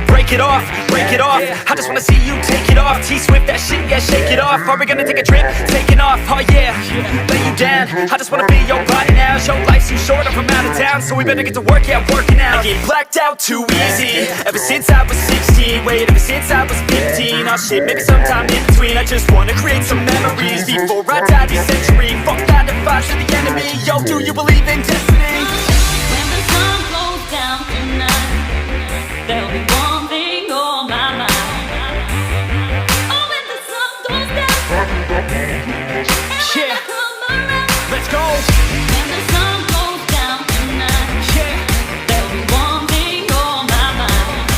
Break it off, break it off. I just wanna see you take it off. T-Swift, that shit, yeah, shake it off. Are we gonna take a trip? Taking off, oh yeah. Lay you down, I just wanna be your body now. Your life's too short, I'm from out of town, so we better get to work, yeah, working out. I get blacked out too easy, ever since I was 16. Wait, ever since I was 15. Oh shit, maybe sometime in between. I just wanna create some memories before I die this century. Fuck 9 to 5 to the enemy. Yo, do you believe in destiny? When the sun goes down tonight, there'll be one thing on my mind. Oh, when the sun goes down, yeah, let's go. when the sun goes down tonight, Yeah, there'll be one thing on my mind.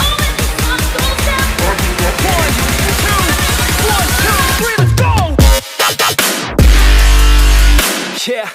Oh, when the sun goes down, 1, 2, 1, 2, 3, let's go. Yeah.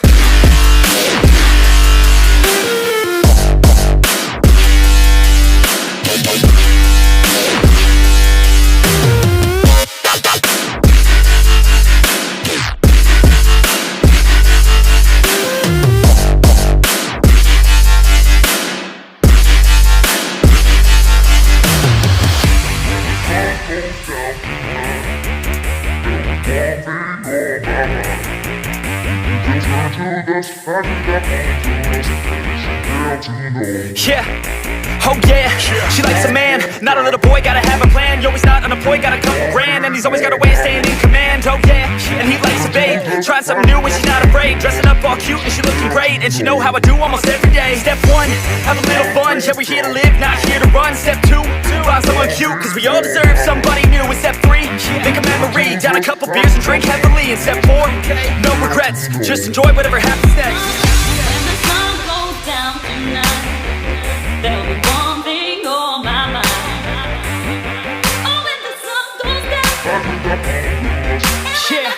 Yeah, oh yeah, she likes a man, not a little boy, gotta have a plan. Yo, he's not unemployed, got a couple grand, and he's always got a way of staying in command. Oh yeah, and he likes a babe, trying something new and she's not afraid. Dressing up all cute and she looking great, and she know how I do almost every day. Step 1, have a little fun, yeah, we're here to live, not here to run. Step 2, find someone cute, cause we all deserve somebody new. And step 3, make a memory, down a couple beers and drink heavily. And step 4, no regrets, just enjoy whatever happens next. when the sun goes down tonight, there'll be one thing on my mind. Oh, when the sun goes down, Yeah.